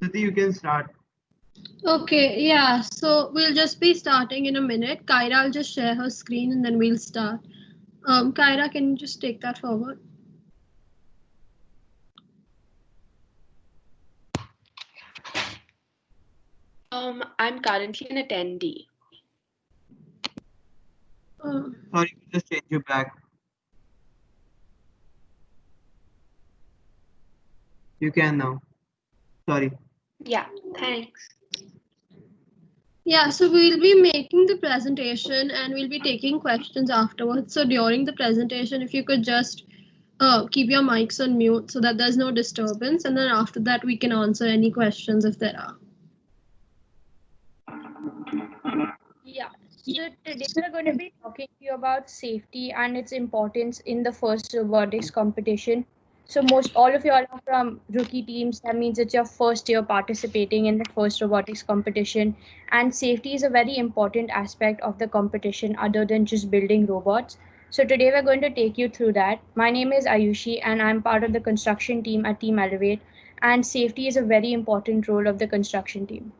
Sati, you can start. Okay, yeah, so we'll just be starting in a minute. Kyra will just share her screen and then we'll start. Kyra, can you just take that forward? I'm currently an attendee. Sorry, just change your back. You can now. Sorry. Yeah, thanks. Yeah, so we'll be making the presentation and we'll be taking questions afterwards. So during the presentation, if you could just keep your mics on mute so that there's no disturbance, and then after that we can answer any questions if there are. Yeah, so today we're going to be talking to you about safety and its importance in the first robotics competition. So most all of you all are from rookie teams. That means it's your first year participating in the first robotics competition. And safety is a very important aspect of the competition other than just building robots. So today we're going to take you through that. My name is Ayushi and I'm part of the construction team at Team Elev8. And safety is a very important role of the construction team.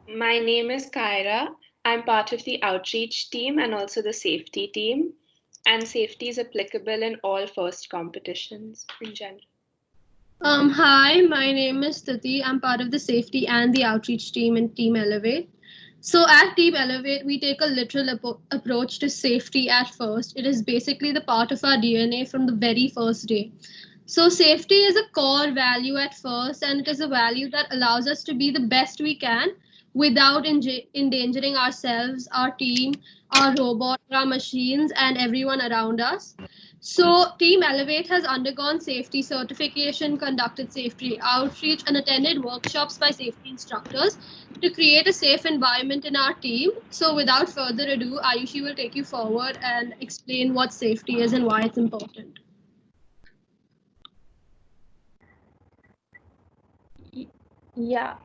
My name is Kyra. I'm part of the outreach team and also the safety team. And safety is applicable in all first competitions in general. Hi, my name is Stiti. I'm part of the safety and the outreach team in Team Elev8. So at Team Elev8, we take a literal approach to safety at first. It is basically the part of our DNA from the very first day. So safety is a core value at first, and it is a value that allows us to be the best we can without endangering ourselves, our team, our robot, our machines, and everyone around us. So Team Elevate has undergone safety certification, conducted safety outreach, and attended workshops by safety instructors to create a safe environment in our team. So without further ado, Ayushi will take you forward and explain what safety is and why it's important. Yeah.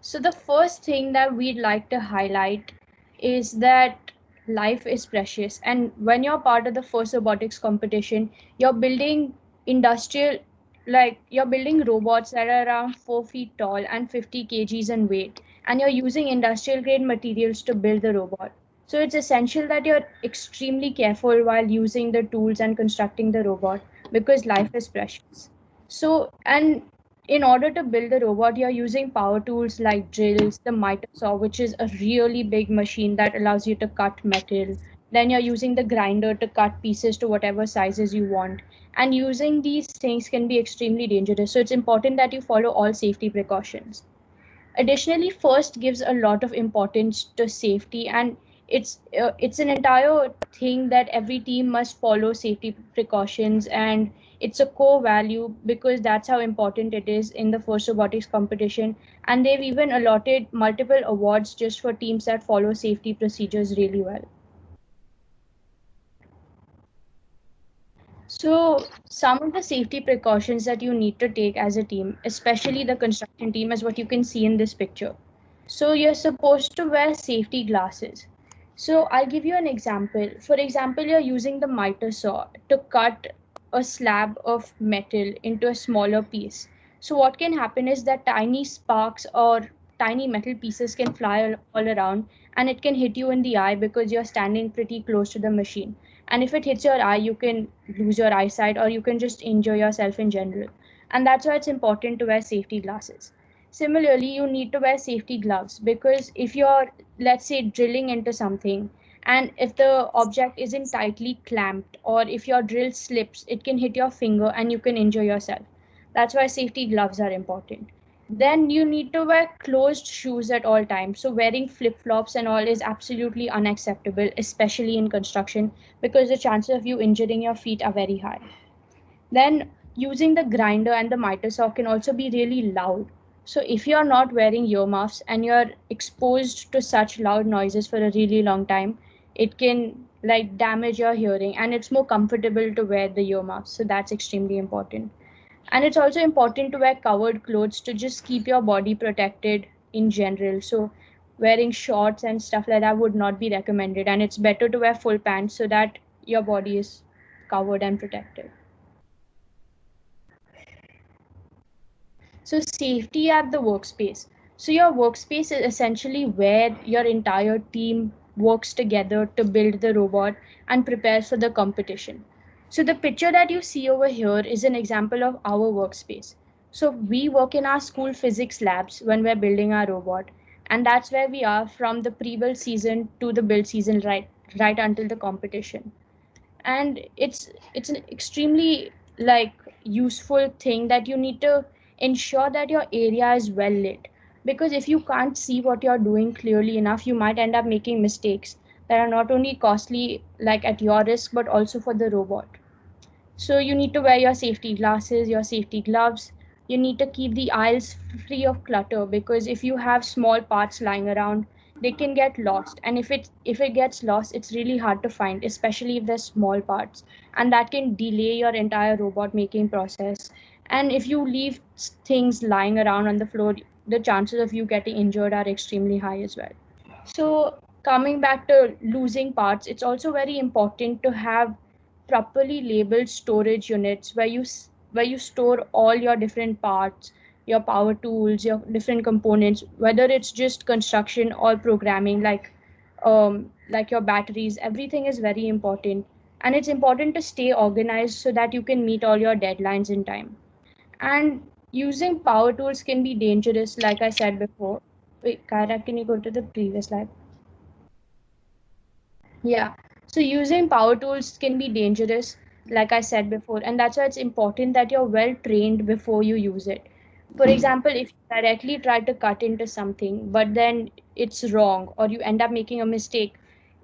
So the first thing that we'd like to highlight is that life is precious. And when you're part of the first robotics competition, you're building you're building robots that are around 4 feet tall and 50 kgs in weight. And you're using industrial grade materials to build the robot. So it's essential that you're extremely careful while using the tools and constructing the robot because life is precious. So, and in order to build the robot, you're using power tools like drills, the miter saw, which is a really big machine that allows you to cut metal. Then you're using the grinder to cut pieces to whatever sizes you want. And using these things can be extremely dangerous. So it's important that you follow all safety precautions. Additionally, FIRST gives a lot of importance to safety, and it's an entire thing that every team must follow safety precautions, and it's a core value because that's how important it is in the first robotics competition. And they've even allotted multiple awards just for teams that follow safety procedures really well. So some of the safety precautions that you need to take as a team, especially the construction team, is what you can see in this picture. So you're supposed to wear safety glasses. So I'll give you an example. For example, you're using the miter saw to cut a slab of metal into a smaller piece. So what can happen is that tiny sparks or tiny metal pieces can fly all around, and it can hit you in the eye because you're standing pretty close to the machine. And if it hits your eye, you can lose your eyesight or you can just injure yourself in general. And that's why it's important to wear safety glasses. Similarly, you need to wear safety gloves because if you're, let's say, drilling into something, and if the object isn't tightly clamped or if your drill slips, it can hit your finger and you can injure yourself. That's why safety gloves are important. Then you need to wear closed shoes at all times. So wearing flip-flops and all is absolutely unacceptable, especially in construction, because the chances of you injuring your feet are very high. Then using the grinder and the miter saw can also be really loud. So if you're not wearing earmuffs and you're exposed to such loud noises for a really long time, it can like damage your hearing, and it's more comfortable to wear the earmuffs. So that's extremely important. And it's also important to wear covered clothes to just keep your body protected in general. So wearing shorts and stuff like that would not be recommended, and it's better to wear full pants so that your body is covered and protected. So safety at the workspace. So your workspace is essentially where your entire team works together to build the robot and prepares for the competition. So the picture that you see over here is an example of our workspace. So we work in our school physics labs when we're building our robot, and that's where we are from the pre-build season to the build season, right until the competition. And it's an extremely like useful thing that you need to ensure that your area is well lit, because if you can't see what you're doing clearly enough, you might end up making mistakes that are not only costly like at your risk but also for the robot. So you need to wear your safety glasses, your safety gloves. You need to keep the aisles free of clutter, because if you have small parts lying around, they can get lost. And if it gets lost, it's really hard to find, especially if they're small parts. And that can delay your entire robot making process. And if you leave things lying around on the floor, the chances of you getting injured are extremely high as well. So coming back to losing parts, it's also very important to have properly labeled storage units where you store all your different parts, your power tools, your different components, whether it's just construction or programming, like your batteries. Everything is very important, and it's important to stay organized so that you can meet all your deadlines in time. And using power tools can be dangerous, like I said before. Wait, Kyra, can you go to the previous slide? Yeah. So using power tools can be dangerous, like I said before, and that's why it's important that you're well trained before you use it. For example, if you directly try to cut into something, but then it's wrong, or you end up making a mistake,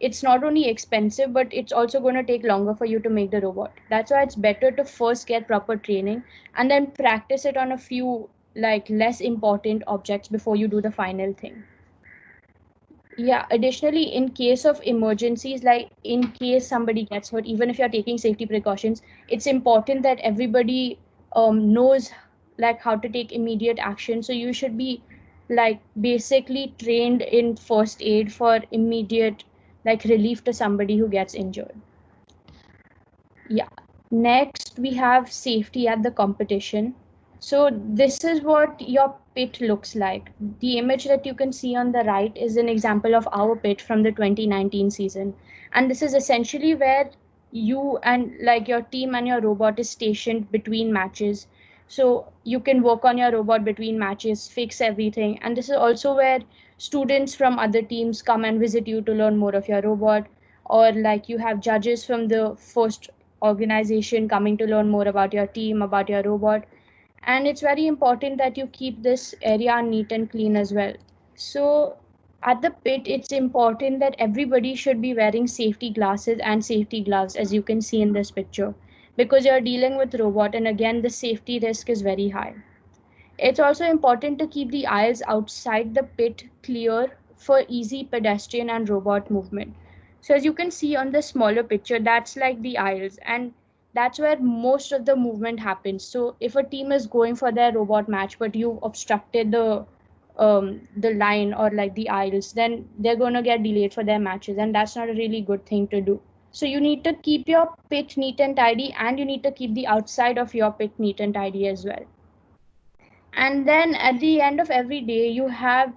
it's not only expensive, but it's also going to take longer for you to make the robot. That's why it's better to first get proper training and then practice it on a few like less important objects before you do the final thing. Yeah, additionally, in case of emergencies, like in case somebody gets hurt, even if you're taking safety precautions, it's important that everybody knows like how to take immediate action. So you should be like basically trained in first aid for immediate like relief to somebody who gets injured. Yeah. Next, we have safety at the competition. So this is what your pit looks like. The image that you can see on the right is an example of our pit from the 2019 season. And this is essentially where you and like your team and your robot is stationed between matches. So you can work on your robot between matches, fix everything. And this is also where students from other teams come and visit you to learn more of your robot, or like you have judges from the first organization coming to learn more about your team, about your robot. And it's very important that you keep this area neat and clean as well. So at the pit, it's important that everybody should be wearing safety glasses and safety gloves, as you can see in this picture, because you're dealing with robot, and again the safety risk is very high. It's also important to keep the aisles outside the pit clear for easy pedestrian and robot movement. So as you can see on the smaller picture, that's like the aisles, and that's where most of the movement happens. So if a team is going for their robot match, but you obstructed the line or like the aisles, then they're going to get delayed for their matches, and that's not a really good thing to do. So you need to keep your pit neat and tidy, and you need to keep the outside of your pit neat and tidy as well. And then at the end of every day, you have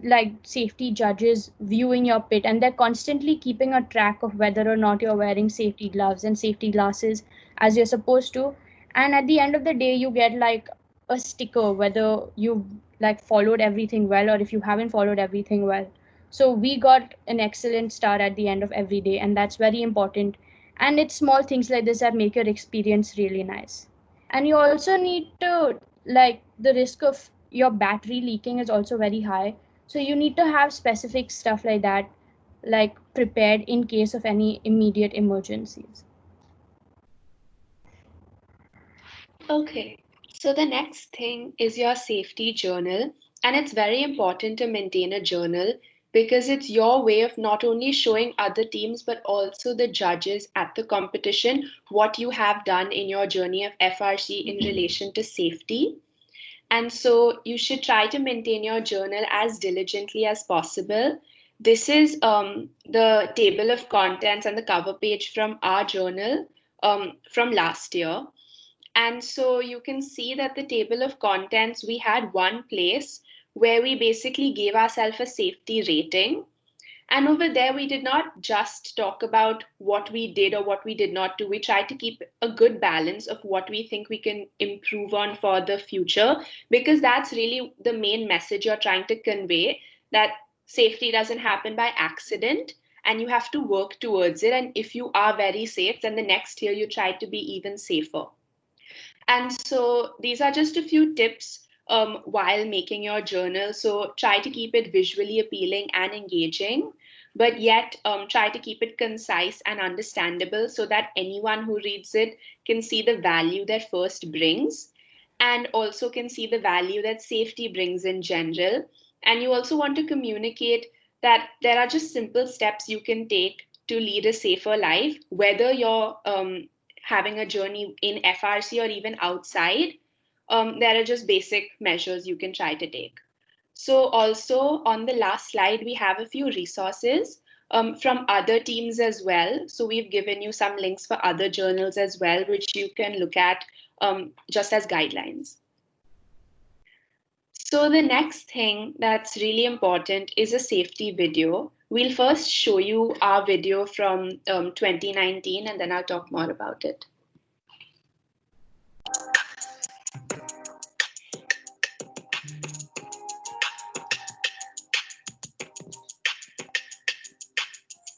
like safety judges viewing your pit, and they're constantly keeping a track of whether or not you're wearing safety gloves and safety glasses as you're supposed to. And at the end of the day, you get like a sticker whether you like followed everything well or if you haven't followed everything well. So we got an excellent star at the end of every day, and that's very important. And it's small things like this that make your experience really nice. And you also need to like the risk of your battery leaking is also very high, so you need to have specific stuff like that like prepared in case of any immediate emergencies. Okay, so the next thing is your safety journal, and it's very important to maintain a journal because it's your way of not only showing other teams but also the judges at the competition what you have done in your journey of FRC in relation to safety. And so you should try to maintain your journal as diligently as possible. This is the table of contents and the cover page from our journal from last year. And so you can see that the table of contents, we had one place where we basically gave ourselves a safety rating. And over there, we did not just talk about what we did or what we did not do. We tried to keep a good balance of what we think we can improve on for the future, because that's really the main message you're trying to convey, that safety doesn't happen by accident and you have to work towards it. And if you are very safe, then the next year you try to be even safer. And so these are just a few tips while making your journal. So try to keep it visually appealing and engaging, but yet try to keep it concise and understandable so that anyone who reads it can see the value that FIRST brings, and also can see the value that safety brings in general. And you also want to communicate that there are just simple steps you can take to lead a safer life, whether you're having a journey in FRC or even outside. There are just basic measures you can try to take. So also on the last slide, we have a few resources from other teams as well. So we've given you some links for other journals as well, which you can look at just as guidelines. So the next thing that's really important is a safety video. We'll first show you our video from 2019, and then I'll talk more about it.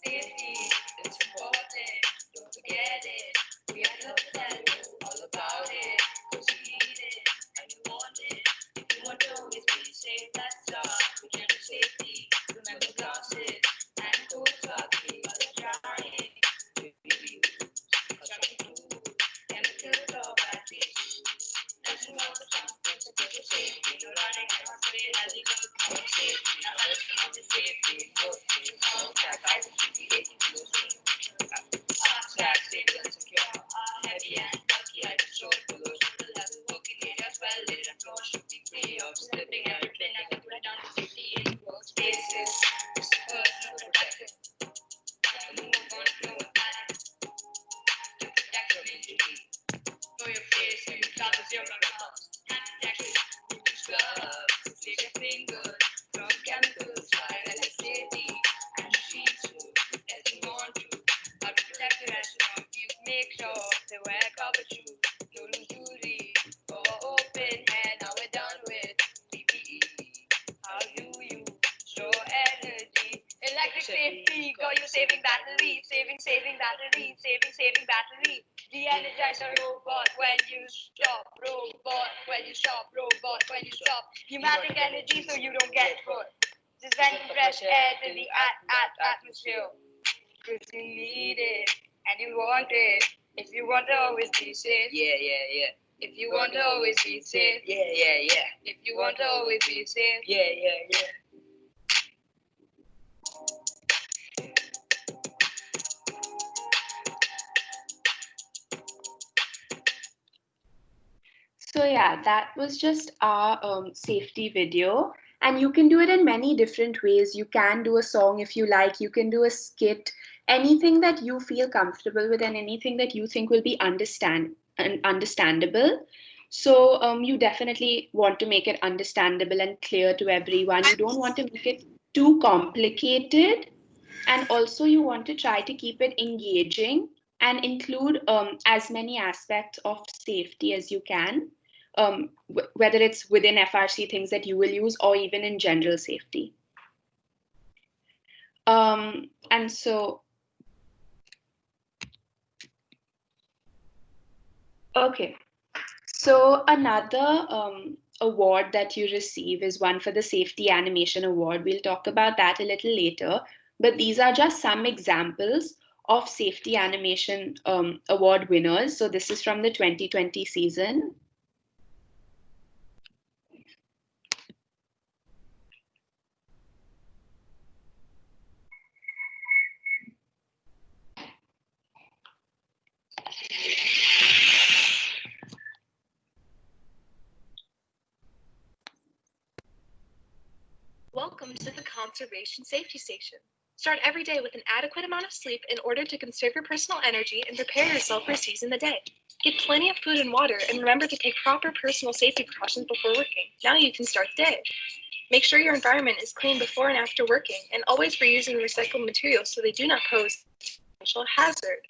Safety, it's important, don't forget it. We are here to tell you all about it. Cause you need it and you want it. If you want to always be safe, that's all. We can do safety, remember glasses and cool socks. While you're trying, we use construction tools, chemicals or batteries. And you know the consequences of your safety. You're running and hospital as you go for safety. Now let's keep the safety working. That I will keep the 80 kilos in. Stack, stable and secure. Heavy and bulky, I just showed below shoulder level. Working areas well lit and floor should be free of slipping and rippling. I can put it down to safety in workspaces. This is personal protection. Move on, flow and balance. To protect your injury. For your face, and your clothes, your gloves. Hand protection, use gloves. Save your fingers from chemicals. Fire electricity and machines too. As you want to. How to protect your restaurant. You make sure they wear cover shoes. No injury or open hand. Now we're done with PPE. How do you store energy? Electric safety, call you saving battery, saving battery, saving battery. De-energize a robot when you stop, robot when you stop, robot when you stop. Pneumatic energy so you don't get hurt. Just venting fresh air to the atmosphere. Cause you need it and you want it. If you want to always be safe, yeah. If you want to always be safe, yeah. If you want to always be safe, yeah. So yeah, that was just our safety video. And you can do it in many different ways. You can do a song if you like, you can do a skit, anything that you feel comfortable with and anything that you think will be understandable. So you definitely want to make it understandable and clear to everyone. You don't want to make it too complicated. And also you want to try to keep it engaging and include as many aspects of safety as you can, whether it's within FRC things that you will use or even in general safety. And so, okay. So another award that you receive is one for the Safety Animation Award. We'll talk about that a little later, but these are just some examples of Safety Animation Award winners. So this is from the 2020 season. Welcome to the Conservation Safety Station. Start every day with an adequate amount of sleep in order to conserve your personal energy and prepare yourself for seizing the day. Get plenty of food and water, and remember to take proper personal safety precautions before working. Now you can start the day. Make sure your environment is clean before and after working, and always reusing recycled materials so they do not pose potential hazard.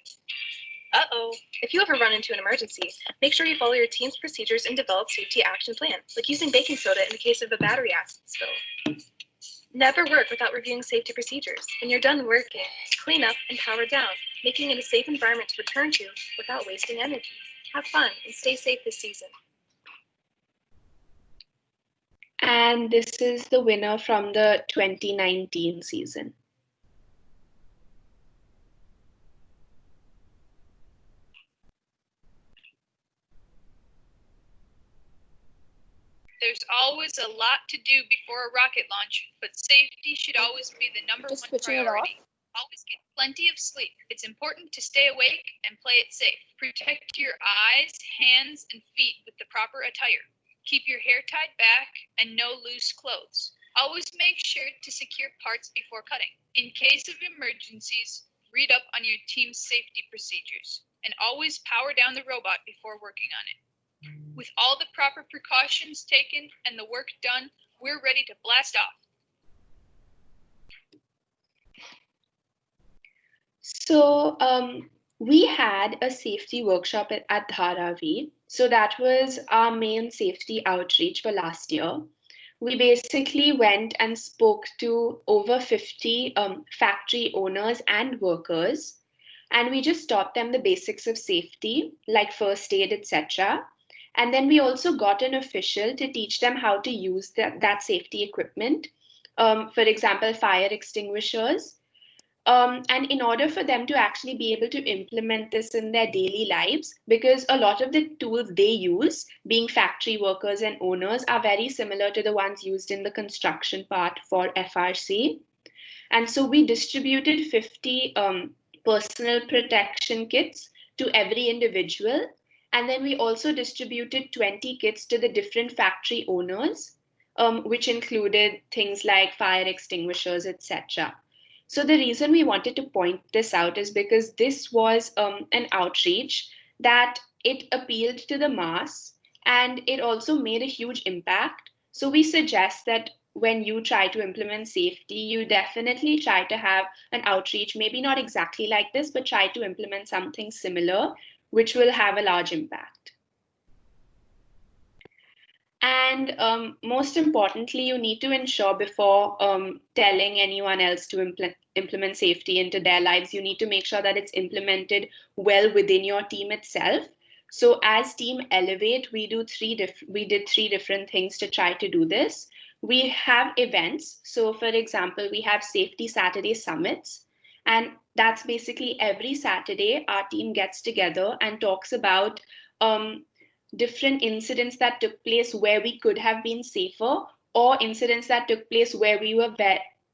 If you ever run into an emergency, make sure you follow your team's procedures and develop safety action plans, like using baking soda in the case of a battery acid spill. Never work without reviewing safety procedures. When you're done working, clean up and power down, making it a safe environment to return to without wasting energy. Have fun and stay safe this season. And this is the winner from the 2019 season. There's always a lot to do before a rocket launch, but safety should always be the number one priority. Always get plenty of sleep. It's important to stay awake and play it safe. Protect your eyes, hands, and feet with the proper attire. Keep your hair tied back and no loose clothes. Always make sure to secure parts before cutting. In case of emergencies, read up on your team's safety procedures and always power down the robot before working on it. With all the proper precautions taken and the work done, we're ready to blast off. So we had a safety workshop at Dharavi. So that was our main safety outreach for last year. We basically went and spoke to over 50 factory owners and workers, and we just taught them the basics of safety, like first aid, etc. And then we also got an official to teach them how to use that safety equipment. For example, fire extinguishers. And in order for them to actually be able to implement this in their daily lives, because a lot of the tools they use, being factory workers and owners, are very similar to the ones used in the construction part for FRC. And so we distributed 50 personal protection kits to every individual. And then we also distributed 20 kits to the different factory owners, which included things like fire extinguishers, etc. So the reason we wanted to point this out is because this was an outreach that it appealed to the mass and it also made a huge impact. So we suggest that when you try to implement safety, you definitely try to have an outreach, maybe not exactly like this, but try to implement something similar, which will have a large impact. And most importantly, you need to ensure before telling anyone else to implement safety into their lives, you need to make sure that it's implemented well within your team itself. So as Team Elevate, we did three different things to try to do this. We have events. So for example, we have Safety Saturday Summits. And that's basically every Saturday, our team gets together and talks about different incidents that took place where we could have been safer, or incidents that took place where we were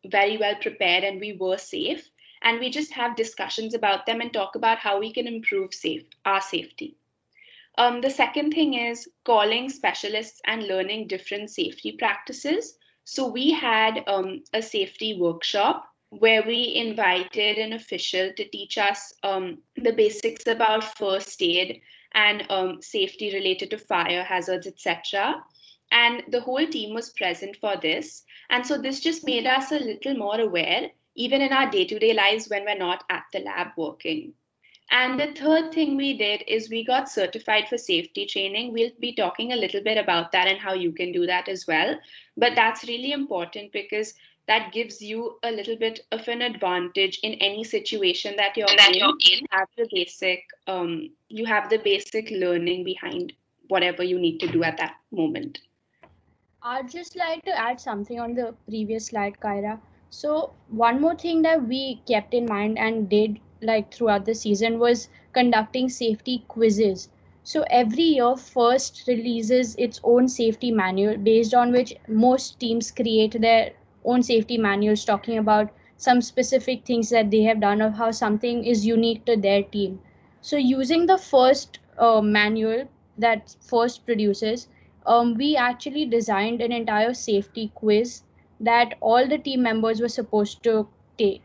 very well prepared and we were safe. And we just have discussions about them and talk about how we can improve our safety. The second thing is calling specialists and learning different safety practices. So we had a safety workshop where we invited an official to teach us the basics about first aid and safety related to fire hazards, etc. And the whole team was present for this. And so this just made us a little more aware, even in our day-to-day lives when we're not at the lab working. And the third thing we did is we got certified for safety training. We'll be talking a little bit about that and how you can do that as well. But that's really important because that gives you a little bit of an advantage in any situation that you're in. You have the basic learning behind whatever you need to do at that moment. I'd just like to add something on the previous slide, Kyra. So one more thing that we kept in mind and did like throughout the season was conducting safety quizzes. So every year, FIRST releases its own safety manual based on which most teams create their own safety manuals talking about some specific things that they have done or how something is unique to their team. So using the FIRST manual that FIRST produces, we actually designed an entire safety quiz that all the team members were supposed to take.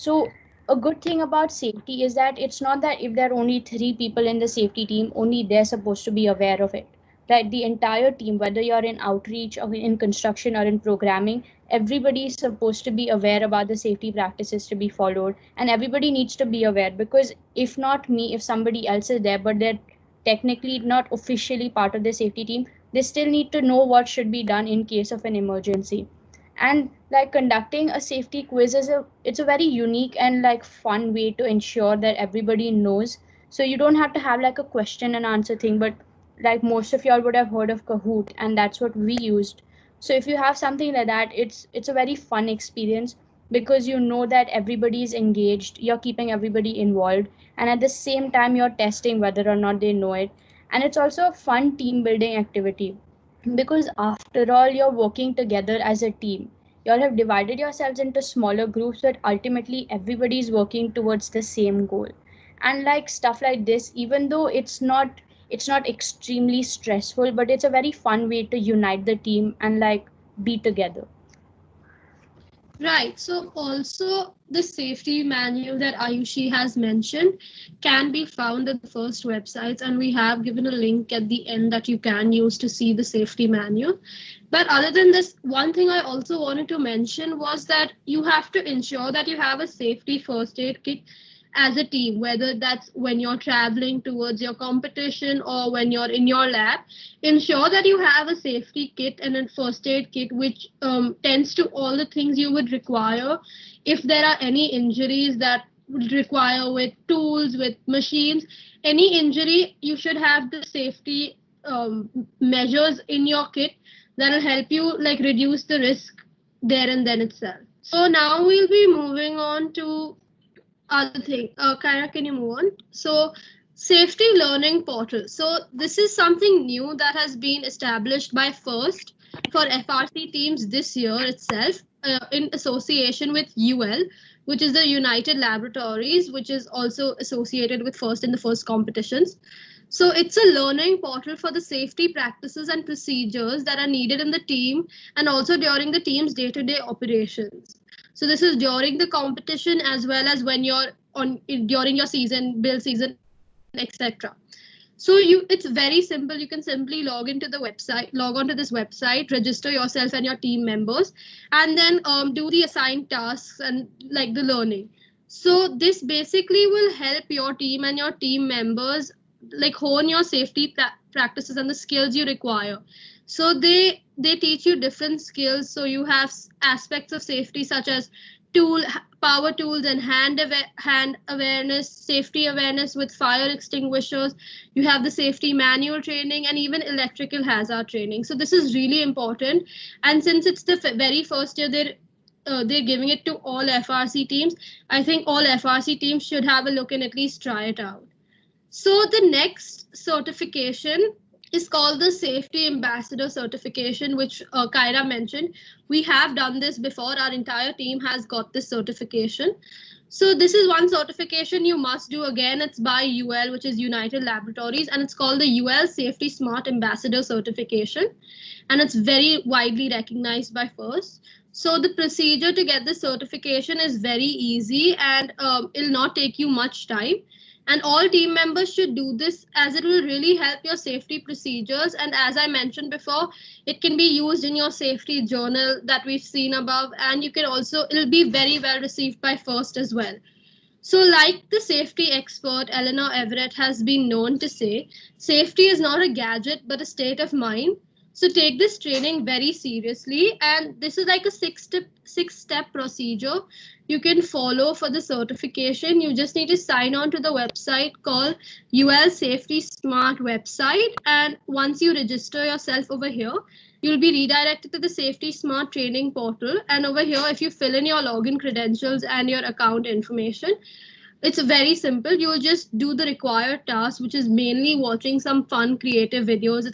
So a good thing about safety is that it's not that if there are only 3 people in the safety team, only they're supposed to be aware of it. Right? The entire team, whether you're in outreach or in construction or in programming, everybody is supposed to be aware about the safety practices to be followed, and everybody needs to be aware, because if not me, if somebody else is there but they're technically not officially part of the safety team, they still need to know what should be done in case of an emergency. And like conducting a safety quiz is a very unique and like fun way to ensure that everybody knows. So you don't have to have like a question and answer thing, but like most of y'all would have heard of Kahoot, and that's what we used. So if you have something like that, it's a very fun experience, because you know that everybody is engaged, you're keeping everybody involved, and at the same time you're testing whether or not they know it. And it's also a fun team building activity, because after all you're working together as a team. You all have divided yourselves into smaller groups, but ultimately everybody is working towards the same goal. And like stuff like this, even though it's not extremely stressful, but it's a very fun way to unite the team and like be together. Right. So also the safety manual that Ayushi has mentioned can be found at the first websites, and we have given a link at the end that you can use to see the safety manual. But other than this, one thing I also wanted to mention was that you have to ensure that you have a safety first aid kit as a team, whether that's when you're traveling towards your competition or when you're in your lab. Ensure that you have a safety kit and a first aid kit which tends to all the things you would require if there are any injuries that would require with tools, with machines. Any injury, you should have the safety measures in your kit that will help you like reduce the risk there and then itself. So now we'll be moving on to other thing. Kyra, can you move on? So, safety learning portal. So, this is something new that has been established by FIRST for FRC teams this year itself, in association with UL, which is the United Laboratories, which is also associated with FIRST in the FIRST competitions. So, it's a learning portal for the safety practices and procedures that are needed in the team and also during the team's day to day operations. So this is during the competition as well as when you're on during your season, build season, etc. So it's very simple. You can simply log on to this website, register yourself and your team members, and then do the assigned tasks and like the learning. So this basically will help your team and your team members like hone your safety practices and the skills you require. So they teach you different skills. So you have aspects of safety such as power tools and hand awareness, safety awareness with fire extinguishers. You have the safety manual training and even electrical hazard training. So this is really important, and since it's the very first year, they're giving it to all FRC teams. I think all FRC teams should have a look and at least try it out. So the next certification is called the Safety Ambassador Certification, which Kyra mentioned. We have done this before. Our entire team has got this certification. So this is one certification you must do. Again, it's by UL, which is United Laboratories, and it's called the UL Safety Smart Ambassador Certification. And it's very widely recognized by FIRST. So the procedure to get the certification is very easy, and it'll not take you much time. And all team members should do this as it will really help your safety procedures. And as I mentioned before, it can be used in your safety journal that we've seen above. And you can also, it'll be very well received by FIRST as well. So like the safety expert Eleanor Everett has been known to say, safety is not a gadget, but a state of mind. So take this training very seriously. And this is like a six-step procedure you can follow for the certification. You just need to sign on to the website called UL Safety Smart website. And once you register yourself over here, you'll be redirected to the Safety Smart training portal. And over here, if you fill in your login credentials and your account information, it's very simple. You'll just do the required task, which is mainly watching some fun, creative videos.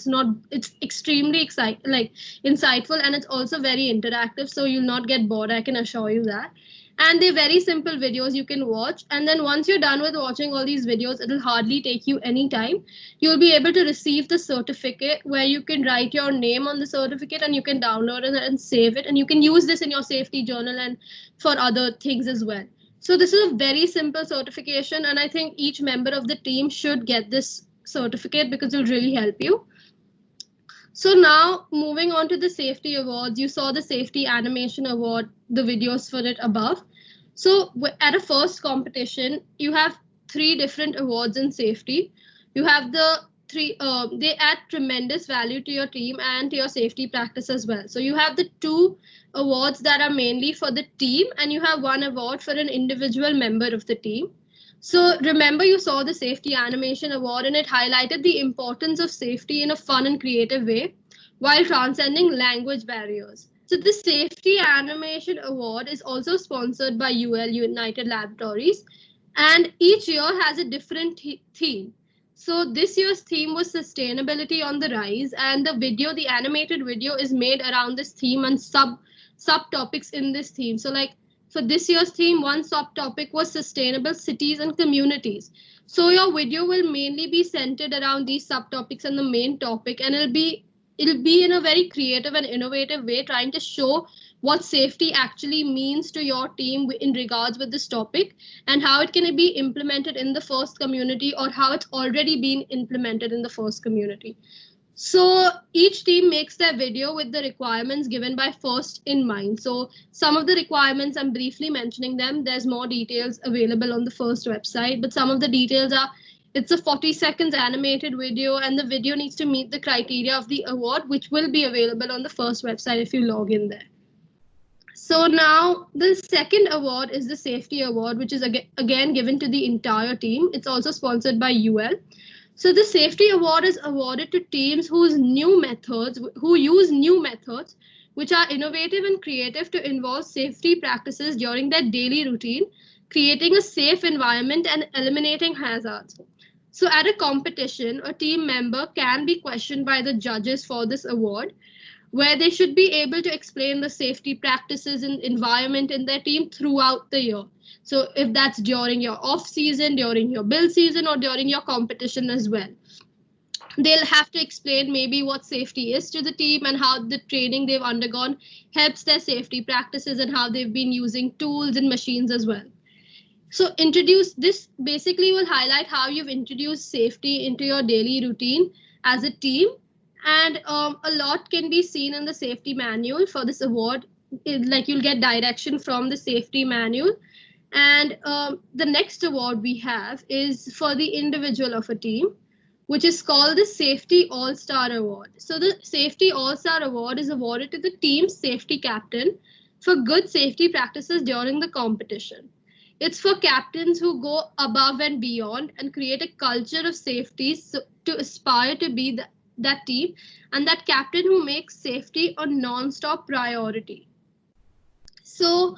It's extremely insightful, and it's also very interactive. So you'll not get bored, I can assure you that. And they're very simple videos you can watch. And then once you're done with watching all these videos, it'll hardly take you any time. You'll be able to receive the certificate where you can write your name on the certificate and you can download it and save it. And you can use this in your safety journal and for other things as well. So this is a very simple certification, and I think each member of the team should get this certificate because it'll really help you. So now moving on to the safety awards, you saw the safety animation award, the videos for it above. So at a first competition, you have 3 different awards in safety. You have the they add tremendous value to your team and to your safety practice as well. So you have the 2 awards that are mainly for the team, and you have 1 award for an individual member of the team. So remember, you saw the safety animation award, and it highlighted the importance of safety in a fun and creative way while transcending language barriers. So the safety animation award is also sponsored by UL United Laboratories, and each year has a different theme. So this year's theme was sustainability on the rise, and the animated video is made around this theme and subtopics in this theme. So like for this year's theme, one subtopic was sustainable cities and communities. So your video will mainly be centered around these subtopics and the main topic, and it'll be in a very creative and innovative way, trying to show what safety actually means to your team in regards with this topic, and how it can be implemented in the first community, or how it's already been implemented in the first community. So each team makes their video with the requirements given by FIRST in mind. So some of the requirements, I'm briefly mentioning them. There's more details available on the FIRST website, but some of the details are, it's a 40 seconds animated video, and the video needs to meet the criteria of the award, which will be available on the FIRST website if you log in there. So now the second award is the safety award, which is again given to the entire team. It's also sponsored by UL. So the safety award is awarded to teams who use new methods, which are innovative and creative to involve safety practices during their daily routine, creating a safe environment and eliminating hazards. So at a competition, a team member can be questioned by the judges for this award, where they should be able to explain the safety practices and environment in their team throughout the year. So if that's during your off season, during your build season, or during your competition as well, they'll have to explain maybe what safety is to the team and how the training they've undergone helps their safety practices and how they've been using tools and machines as well. So this basically will highlight how you've introduced safety into your daily routine as a team. And a lot can be seen in the safety manual for this award. Like you'll get direction from the safety manual. And the next award we have is for the individual of a team, which is called the Safety AllStar Award. So the Safety AllStar Award is awarded to the team's safety captain for good safety practices during the competition. It's for captains who go above and beyond and create a culture of safety to aspire to be that team, and that captain who makes safety a non-stop priority. So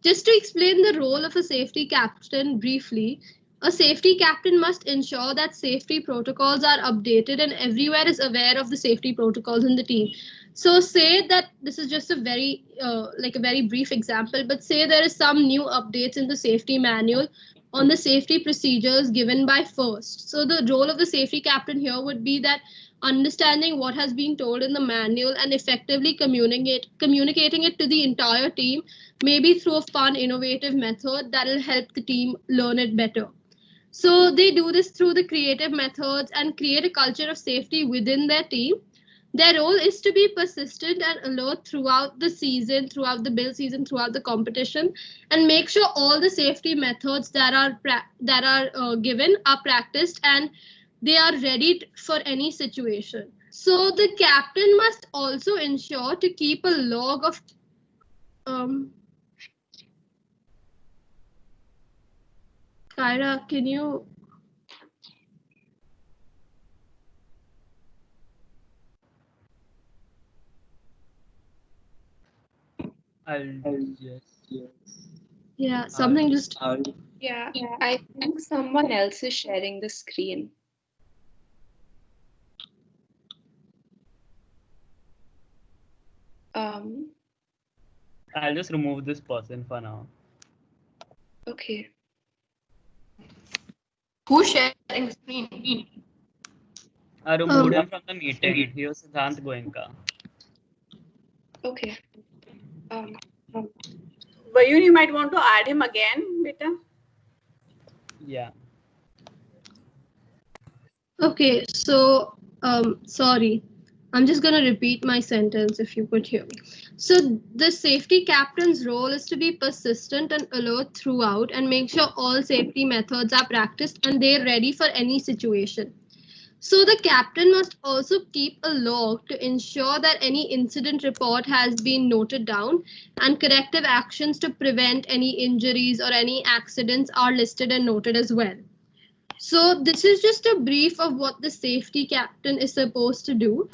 just to explain the role of a safety captain briefly, a safety captain must ensure that safety protocols are updated and everywhere is aware of the safety protocols in the team. So say that this is just a very brief example, but say there is some new updates in the safety manual on the safety procedures given by FIRST. So the role of the safety captain here would be that understanding what has been told in the manual and effectively communicating it to the entire team, maybe through a fun, innovative method that will help the team learn it better. So they do this through the creative methods and create a culture of safety within their team. Their role is to be persistent and alert throughout the season, throughout the build season, throughout the competition, and make sure all the safety methods that are given are practiced and they are ready for any situation. So the captain must also ensure to keep a log of Kyra, can you? Yeah, something just. Yeah, I think someone else is sharing the screen. I'll just remove this person for now. Okay. Who's sharing the screen? I removed him from the meeting. He was Siddhant Goenka. Okay. Vayun, you might want to add him again beta? Yeah. Okay, so sorry. I'm just gonna repeat my sentence if you could hear me. So the safety captain's role is to be persistent and alert throughout and make sure all safety methods are practiced and they're ready for any situation. So the captain must also keep a log to ensure that any incident report has been noted down and corrective actions to prevent any injuries or any accidents are listed and noted as well. So this is just a brief of what the safety captain is supposed to do.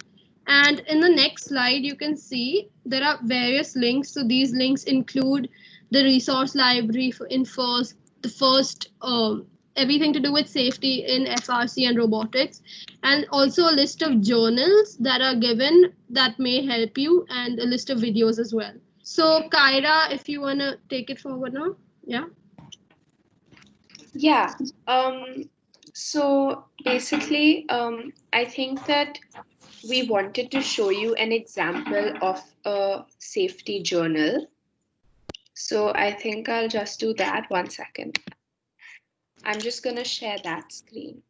And in the next slide, you can see there are various links. So these links include the resource library the first everything to do with safety in FRC and robotics, and also a list of journals that are given that may help you, and a list of videos as well. So Kyra, if you wanna take it forward now, yeah. Yeah. So basically, I think that we wanted to show you an example of a safety journal. So I think I'll just do that. 1 second. I'm just gonna share that screen.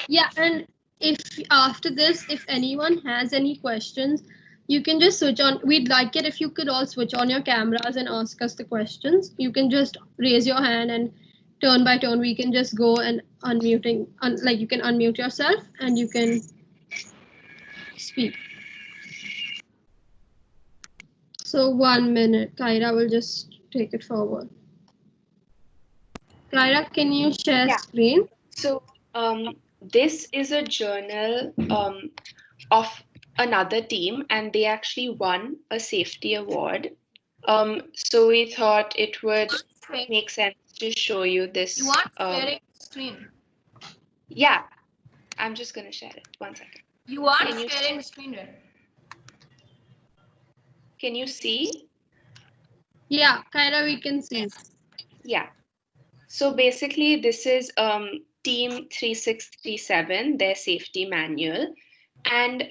Yeah, and if after this, if anyone has any questions, you can just switch on. We'd like it if you could all switch on your cameras and ask us the questions. You can just raise your hand and turn by turn we can just go and like you can unmute yourself and you can speak. So 1 minute, Kyra will just take it forward. Kyra, can you share screen? So this is a journal of another team, and they actually won a safety award. So we thought it would make sense to show you this. You want sharing screen? Yeah, I'm just gonna share it. 1 second. You are sharing the screen, right? Can you see? Yeah, Kyra, we can see. Yeah. So basically, this is Team 3637, their safety manual. And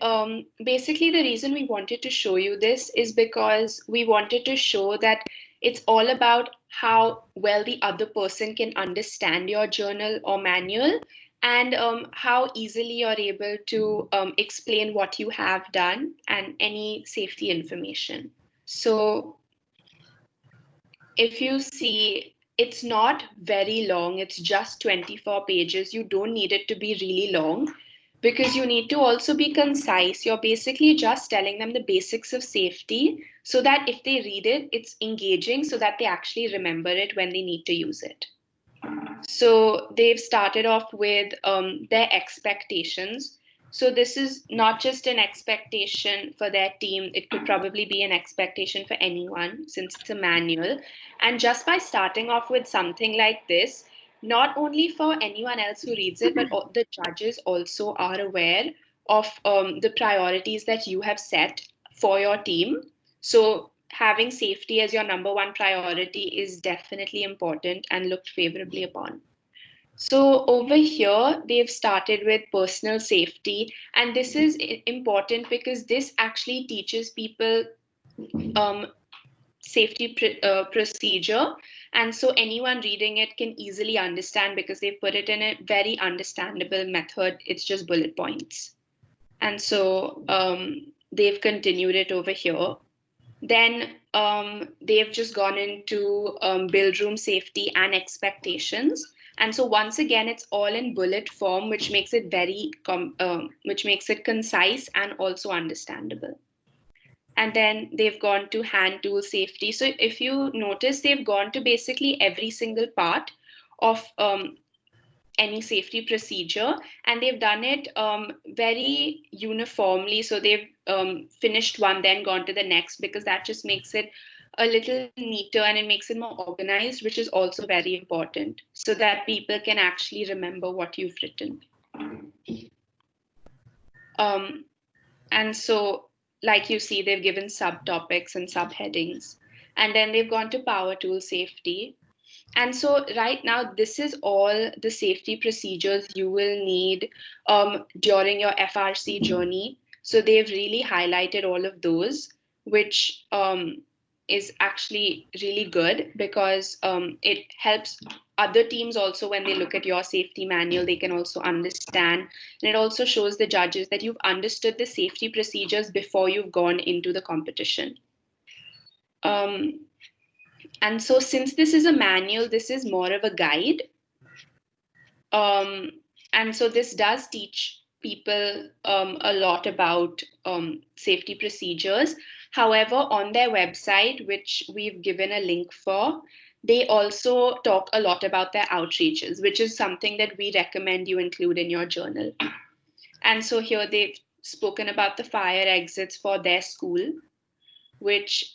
basically, the reason we wanted to show you this is because we wanted to show that it's all about how well the other person can understand your journal or manual, and how easily you're able to explain what you have done and any safety information. So if you see, it's not very long, it's just 24 pages. You don't need it to be really long because you need to also be concise. You're basically just telling them the basics of safety so that if they read it, it's engaging so that they actually remember it when they need to use it. So they've started off with their expectations. So this is not just an expectation for their team, it could probably be an expectation for anyone since it's a manual. And just by starting off with something like this, not only for anyone else who reads it, but the judges also are aware of the priorities that you have set for your team. So having safety as your number one priority is definitely important and looked favorably upon. So over here, they've started with personal safety, and this is important because this actually teaches people safety procedure. And so anyone reading it can easily understand because they put it in a very understandable method. It's just bullet points. And so they've continued it over here. Then they've just gone into build room safety and expectations. And so once again, it's all in bullet form, which makes it which makes it concise and also understandable. And then they've gone to hand tool safety. So if you notice, they've gone to basically every single part of any safety procedure, and they've done it very uniformly. So they've finished one, then gone to the next, because that just makes it a little neater and it makes it more organized, which is also very important so that people can actually remember what you've written. And so, like you see, they've given subtopics and subheadings, and then they've gone to power tool safety. And so right now, this is all the safety procedures you will need during your FRC journey. So they've really highlighted all of those, which is actually really good because it helps other teams also. When they look at your safety manual, they can also understand, and it also shows the judges that you've understood the safety procedures before you've gone into the competition. And so since this is a manual, this is more of a guide. And so this does teach people a lot about safety procedures. However, on their website, which we've given a link for, they also talk a lot about their outreaches, which is something that we recommend you include in your journal. And so here they've spoken about the fire exits for their school, which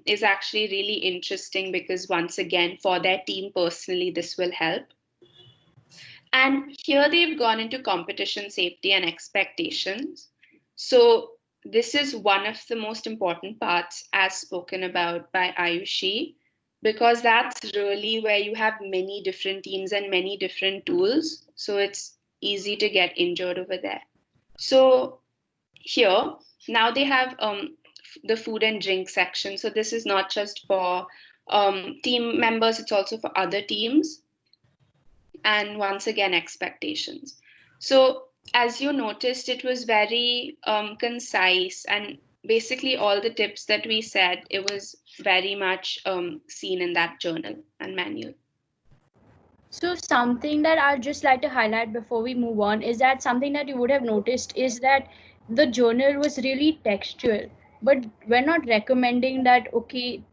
is actually really interesting because once again, for their team personally, this will help. And here they've gone into competition safety and expectations. So this is one of the most important parts as spoken about by Ayushi, because that's really where you have many different teams and many different tools. So it's easy to get injured over there. So here, now they have the food and drink section. So this is not just for team members, it's also for other teams. And once again, expectations. So as you noticed, it was very concise, and basically all the tips that we said, it was very much seen in that journal and manual. So something that I'd just like to highlight before we move on is that something that you would have noticed is that the journal was really textual, but we're not recommending that, okay,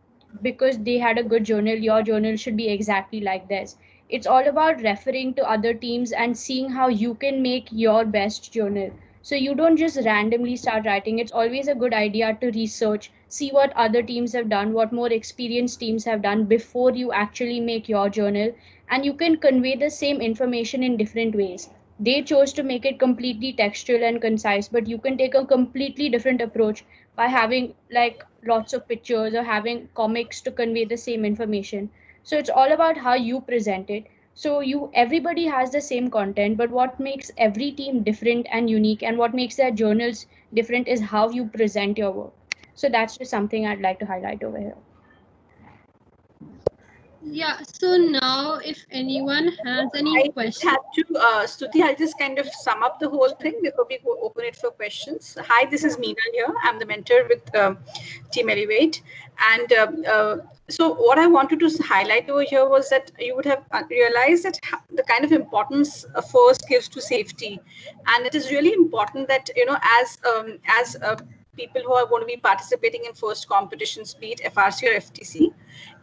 because they had a good journal, your journal should be exactly like this. It's all about referring to other teams and seeing how you can make your best journal. So you don't just randomly start writing. It's always a good idea to research, see what other teams have done, what more experienced teams have done before you actually make your journal. And you can convey the same information in different ways. They chose to make it completely textual and concise, but you can take a completely different approach by having like lots of pictures or having comics to convey the same information. So it's all about how you present it. So everybody has the same content, but what makes every team different and unique and what makes their journals different is how you present your work. So that's just something I'd like to highlight over here. Yeah, so now if anyone has any I questions. had to, Stuti, I'll just kind of sum up the whole thing before we go open it for questions. Hi, this is Meena here. I'm the mentor with Team Elevate. And so what I wanted to highlight over here was that you would have realized that the kind of importance FRC gives to safety. And it is really important that, you know, as people who are going to be participating in FRC competitions, be it FRC or FTC,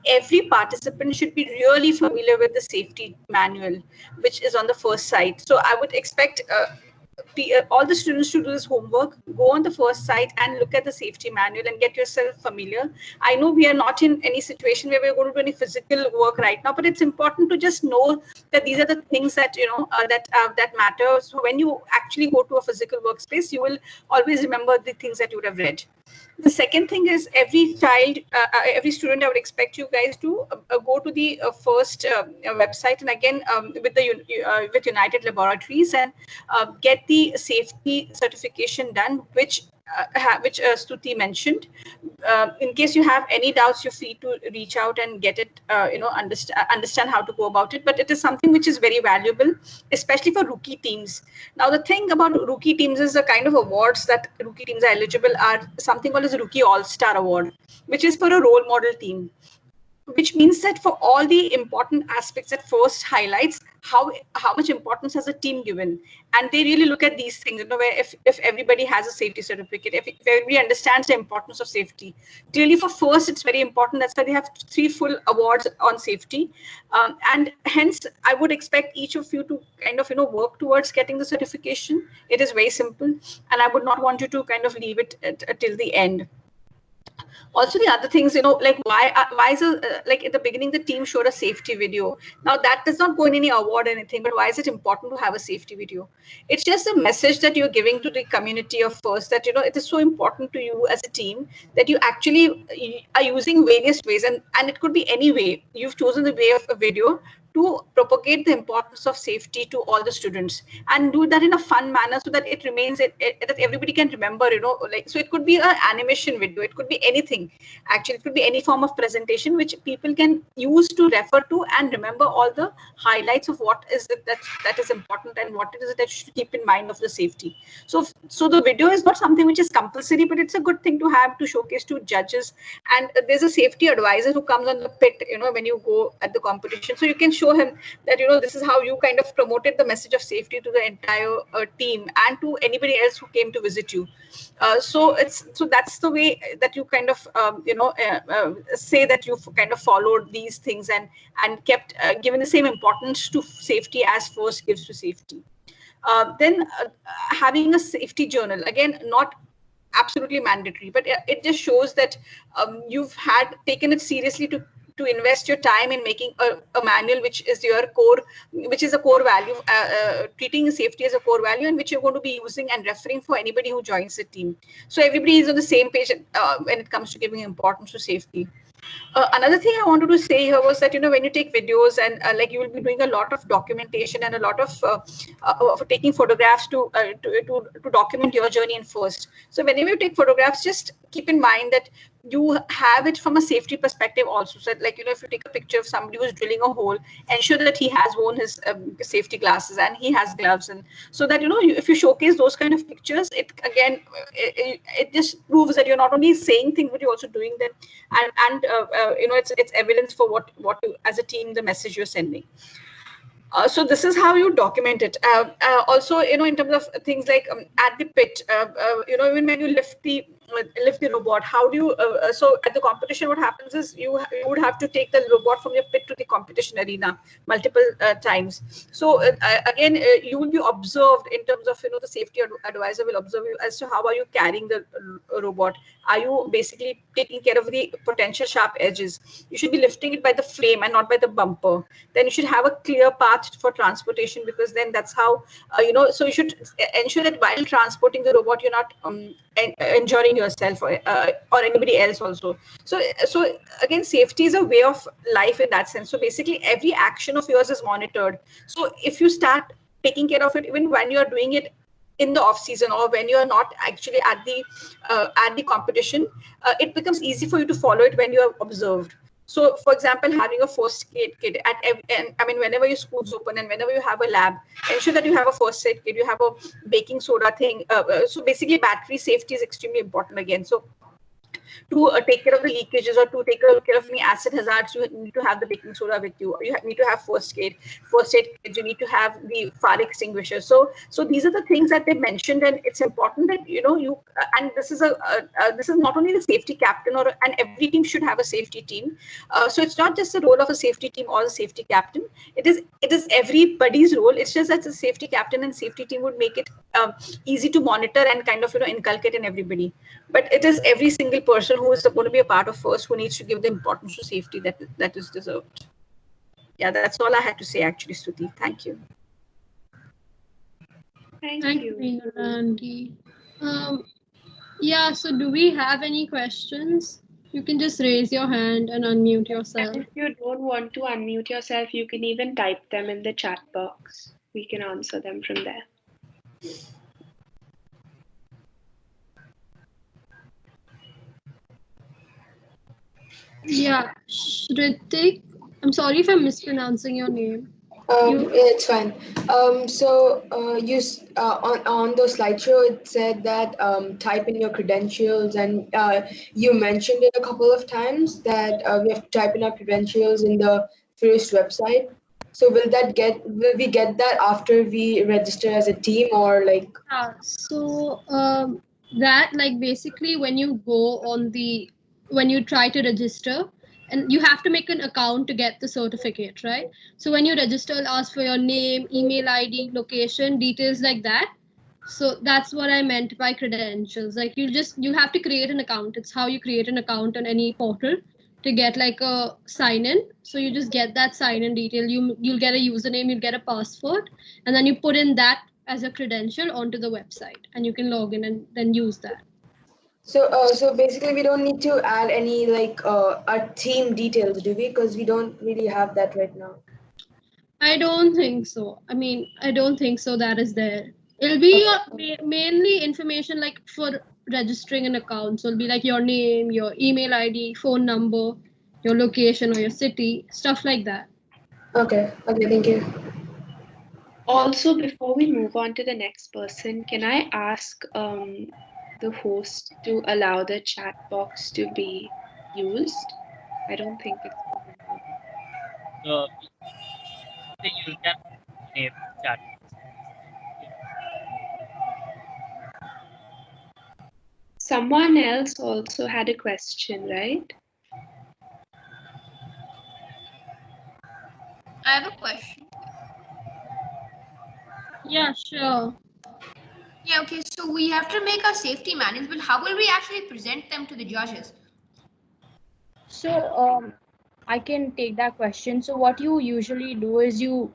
every participant should be really familiar with the safety manual, which is on the first site. So I would expect all the students to do this homework, go on the first site and look at the safety manual and get yourself familiar. I know we are not in any situation where we're going to do any physical work right now, but it's important to just know that these are the things that, you know, that matter. So when you actually go to a physical workspace, you will always remember the things that you would have read. The second thing is every child, every student, I would expect you guys to go to the first website, and again with United Laboratories, and get the safety certification done, which Stuti mentioned. In case you have any doubts, you're free to reach out and get it, understand how to go about it. But it is something which is very valuable, especially for rookie teams. Now, the thing about rookie teams is the kind of awards that rookie teams are eligible are something called as a Rookie AllStar Award, which is for a role model team, which means that for all the important aspects that FRC highlights, how much importance has a team given. And they really look at these things, you know, where if everybody has a safety certificate, if everybody understands the importance of safety. Clearly for FRC, it's very important. That's why they have 3 full awards on safety. And hence, I would expect each of you to kind of, you know, work towards getting the certification. It is very simple. And I would not want you to kind of leave it till the end. Also, the other things, you know, like why is like at the beginning the team showed a safety video. Now that does not go in any award or anything, but why is it important to have a safety video? It's just a message that you're giving to the community of FRC, that, you know, it is so important to you as a team that you actually are using various ways, and it could be any way. You've chosen the way of a video to propagate the importance of safety to all the students, and do that in a fun manner so that it remains that everybody can remember, like, so it could be an animation video, it could be anything. Actually, it could be any form of presentation which people can use to refer to and remember all the highlights of what is it that is important and what it is that you should keep in mind of the safety. So the video is not something which is compulsory, but it's a good thing to have to showcase to judges. And there's a safety advisor who comes on the pit, when you go at the competition. So you can show him that, this is how you kind of promoted the message of safety to the entire team and to anybody else who came to visit you. So that's the way that you kind of, say that you've kind of followed these things and kept given the same importance to safety as FRC gives to safety. Then having a safety journal, again, not absolutely mandatory, but it just shows that you've taken it seriously to invest your time in making a manual which is a core value, treating safety as a core value, and which you're going to be using and referring for anybody who joins the team. So everybody is on the same page when it comes to giving importance to safety. Another thing I wanted to say here was that, when you take videos and like you will be doing a lot of documentation and a lot of taking photographs to document your journey in FRC. So whenever you take photographs, just keep in mind that you have it from a safety perspective also. So like, if you take a picture of somebody who's drilling a hole, ensure that he has worn his safety glasses and he has gloves. And so that, if you showcase those kind of pictures, it just proves that you're not only saying things, but you're also doing them. And it's evidence for what you, as a team, the message you're sending. So this is how you document it. Also, in terms of things like at the pit, even when you lift the robot, how do you, so at the competition, what happens is you would have to take the robot from your pit to the competition arena multiple times. So again, you will be observed in terms of, the safety advisor will observe you as to how are you carrying the robot. Are you basically taking care of the potential sharp edges? You should be lifting it by the frame and not by the bumper. Then you should have a clear path for transportation, because then that's how, so you should ensure that while transporting the robot, you're not injuring yourself or anybody else also. So again, safety is a way of life in that sense. So basically every action of yours is monitored. So if you start taking care of it, even when you're doing it in the off season or when you're not actually at the competition, it becomes easy for you to follow it when you're observed. So, for example, having a first aid kit whenever your school's open and whenever you have a lab, ensure that you have a first aid kit, you have a baking soda thing. So basically, battery safety is extremely important again. So to take care of the leakages or to take care of any acid hazards, you need to have the baking soda with you. You need to have first aid kits. You need to have the fire extinguisher. So these are the things that they mentioned, and it's important that you. And this is this is not only the safety captain, and every team should have a safety team. So it's not just the role of a safety team or the safety captain. It is everybody's role. It's just that the safety captain and safety team would make it easy to monitor and kind of inculcate in everybody. But it is every single person who is going to be a part of FRC who needs to give the importance to safety that is deserved. Yeah, that's all I had to say actually, Stuti. Thank you. Thank you. Meena and Andy. Yeah, so do we have any questions? You can just raise your hand and unmute yourself. And if you don't want to unmute yourself, you can even type them in the chat box. We can answer them from there. Yeah, Shritik. I'm sorry if I'm mispronouncing your name. It's fine. On the slideshow, it said that type in your credentials, and you mentioned it a couple of times that we have to type in our credentials in the FRC website. So will we get that after we register as a team, or like? So that, like, basically when you go on when you try to register, and you have to make an account to get the certificate, right? So when you register, it'll ask for your name, email ID, location, details like that. So that's what I meant by credentials. Like you have to create an account. It's how you create an account on any portal to get like a sign in. So you just get that sign in detail. You'll get a username, you'll get a password, and then you put in that as a credential onto the website, and you can log in and then use that. So basically, we don't need to add any like our team details, do we? Because we don't really have that right now. I don't think so. I mean, I don't think so that is there. It'll be your mainly information like for registering an account. So it'll be like your name, your email ID, phone number, your location or your city, stuff like that. Okay, thank you. Also, before we move on to the next person, can I ask the host to allow the chat box to be used? I don't think it's allowed. So you can enable chat. Someone else also had a question, right? I have a question. Yeah, sure. Yeah, okay, so we have to make our safety manuals, but how will we actually present them to the judges? So I can take that question. So what you usually do is you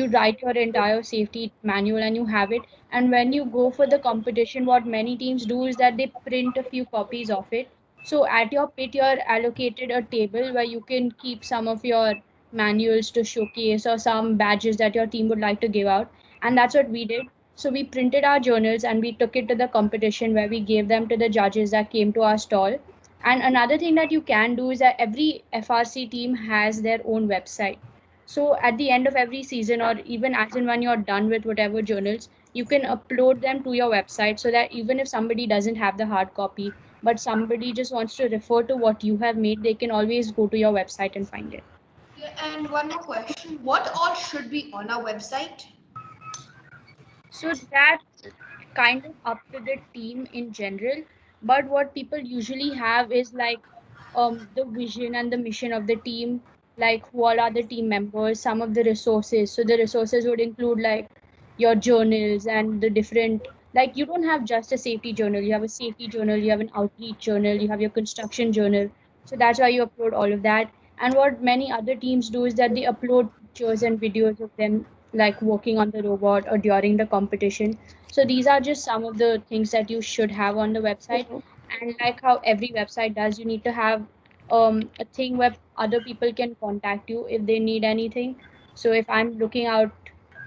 write your entire safety manual and you have it. And when you go for the competition, what many teams do is that they print a few copies of it. So at your pit, you're allocated a table where you can keep some of your manuals to showcase or some badges that your team would like to give out. And that's what we did. So we printed our journals and we took it to the competition where we gave them to the judges that came to our stall. And another thing that you can do is that every FRC team has their own website. So at the end of every season, or even as and when you're done with whatever journals, you can upload them to your website so that even if somebody doesn't have the hard copy, but somebody just wants to refer to what you have made, they can always go to your website and find it. Yeah, and one more question. What all should be on our website? So that's kind of up to the team in general. But what people usually have is like the vision and the mission of the team, like who all are the team members, some of the resources. So the resources would include like your journals and the different, like you don't have just a safety journal, you have a safety journal, you have an outreach journal, you have your construction journal. So that's why you upload all of that. And what many other teams do is that they upload pictures and videos of them like working on the robot or during the competition. So these are just some of the things that you should have on the website. And like how every website does, you need to have a thing where other people can contact you if they need anything. So if I'm looking out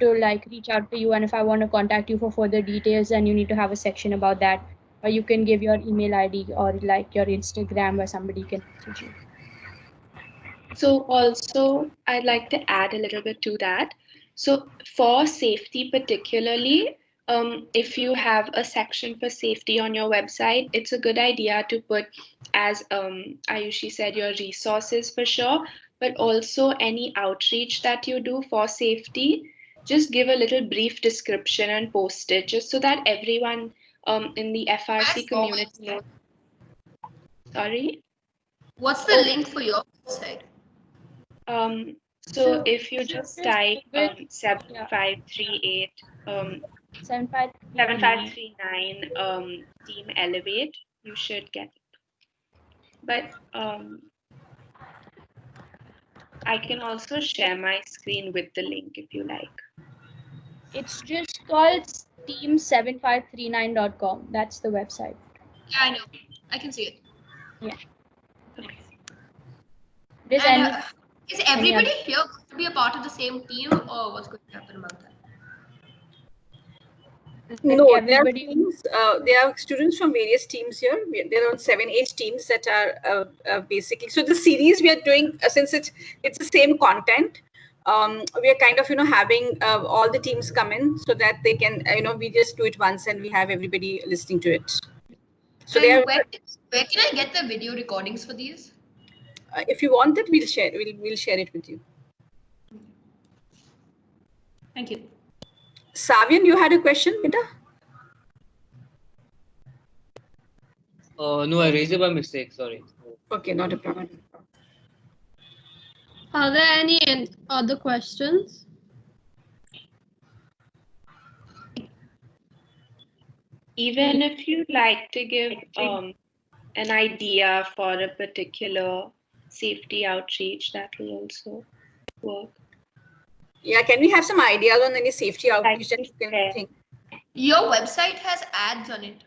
to like reach out to you and if I want to contact you for further details, then you need to have a section about that. Or you can give your email ID or like your Instagram where somebody can message you. So also, I'd like to add a little bit to that. So for safety particularly, if you have a section for safety on your website, it's a good idea to put, as Ayushi said, your resources for sure, but also any outreach that you do for safety. Just give a little brief description and post it, just so that everyone in the FRC community knows. Sorry? What's the link for your website? So if you just type yeah. 7538 7539 7539 Team Elevate, you should get it. But I can also share my screen with the link if you like. It's just called team7539.com. That's the website. Yeah, I know. I can see it. Yeah. Okay. And is everybody here going to be a part of the same team, or what's going to happen about that? No, everybody. There are students from various teams here. There are 7-8 teams that are basically. So the series we are doing, since it's the same content, we are kind of having all the teams come in so that they can we just do it once and we have everybody listening to it. So and where can I get the video recordings for these? If you want it, we'll share it with you. Thank you. Savian, you had a question, beta? No, I raised it by mistake. Sorry. Okay, not a problem. Are there any other questions? Even if you'd like to give an idea for a particular safety outreach, that will also work. Yeah, can we have some ideas on any safety outreach that you can think? Your website has ads on it.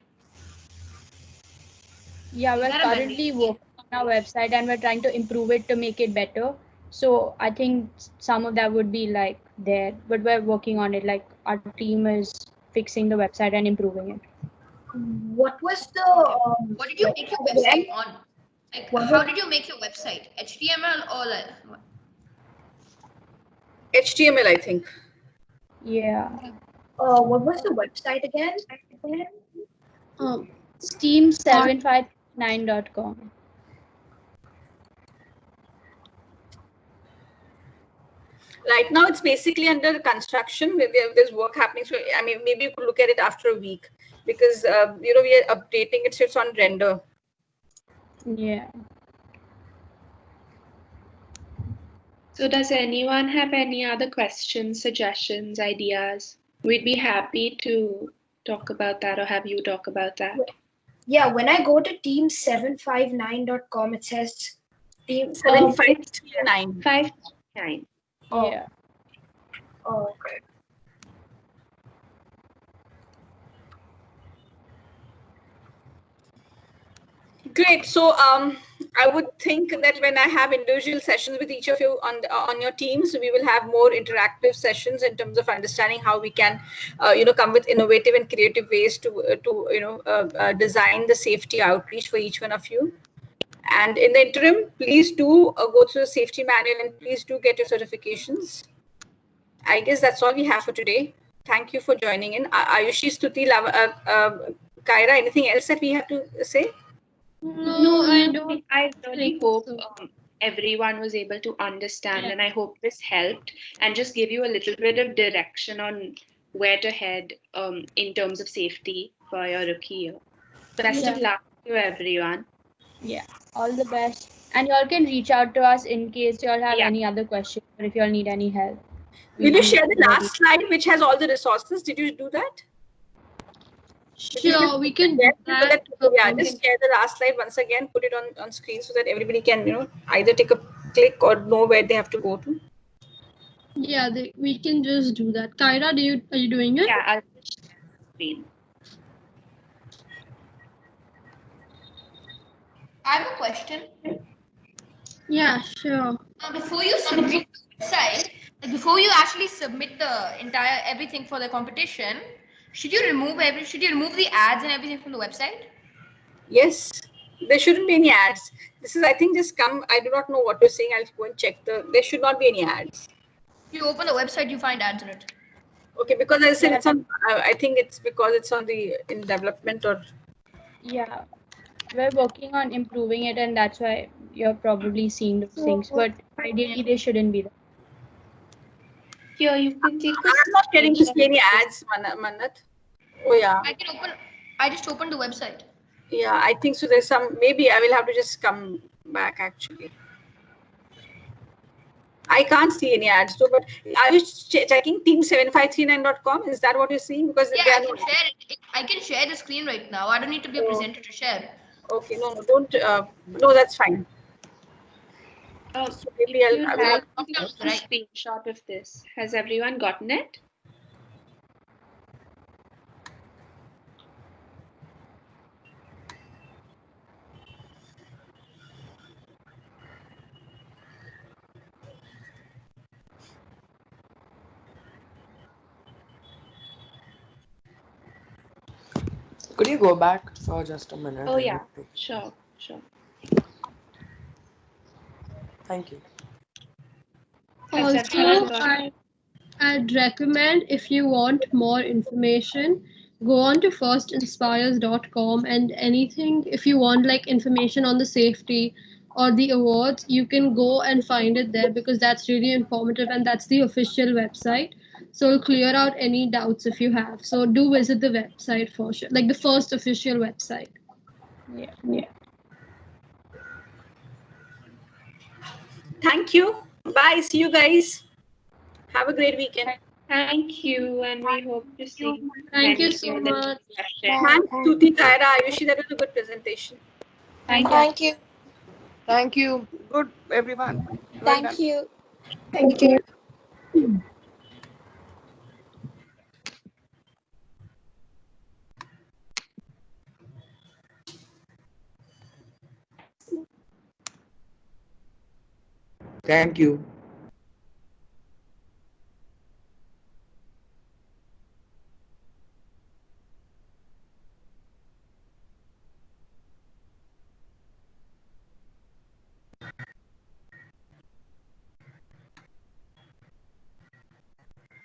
Yeah, we're currently working on our website and we're trying to improve it to make it better. So I think some of that would be like there, but we're working on it. Like our team is fixing the website and improving it. What was the what did you make your website on? Like, how did you make your website? HTML or like what? HTML, I think. Yeah. What was the website again? Steam759.com. Right now, it's basically under construction. There's work happening. So, I mean, maybe you could look at it after a week because, we are updating it. So it's on render. Yeah. So does anyone have any other questions, suggestions, ideas? We'd be happy to talk about that or have you talk about that. Yeah, when I go to team759.com, it says team 759. 59. Yeah. Oh, okay. Great. So I would think that when I have individual sessions with each of you on your teams, we will have more interactive sessions in terms of understanding how we can, come with innovative and creative ways to design the safety outreach for each one of you. And in the interim, please do go through the safety manual and please do get your certifications. I guess that's all we have for today. Thank you for joining in. Ayushi, Stuti, Kaira, anything else that we have to say? No, I really hope everyone was able to understand, and I hope this helped and just give you a little bit of direction on where to head in terms of safety for your rookie year. Best of luck to everyone. Yeah, all the best. And y'all can reach out to us in case y'all have any other questions or if y'all need any help. Will you share the last slide which has all the resources? Did you do that? Sure, we can do that. Yeah, just share the last slide once again, put it on screen so that everybody can, either take a click or know where they have to go to. Yeah, we can just do that. Kaira, are you doing it? Yeah, I'll just share the screen. I have a question. Yeah, sure. Before you submit the website, like before you actually submit the entire everything for the competition, should you remove the ads and everything from the website? Yes, there shouldn't be any ads. This is, I think, just come. I do not know what you're saying. I'll go and check there should not be any ads. You open the website, you find ads in it. Okay, because I said it's on. I think it's because it's in development or. Yeah, we're working on improving it, and that's why you're probably seeing those things. But ideally, they shouldn't be there. Here, you can take a I'm not getting to see any ads, Manat. Oh yeah. I just opened the website. Yeah, I think so. There's some. Maybe I will have to just come back actually. I can't see any ads though, but are you checking team7539.com? Is that what you're seeing? Because yeah, I can share the screen right now. I don't need to be a presenter to share. Okay, no, don't. No, that's fine. So maybe I'll have a screenshot of this. Has everyone gotten it? Could you go back for just a minute? Oh yeah, sure. Thank you. Also, I'd recommend if you want more information, go on to firstinspires.com and anything, if you want like information on the safety or the awards, you can go and find it there because that's really informative and that's the official website. So it'll clear out any doubts if you have. So do visit the website for sure, like the first official website. Yeah. Thank you. Bye. See you guys. Have a great weekend. Thank you, and we hope to see. Thank you so much. Thanks, Tuti, Kaira, Ayushi. That was a good presentation. Thank you. Thank you. Good, everyone. Well done. you. Thank you. Thank you.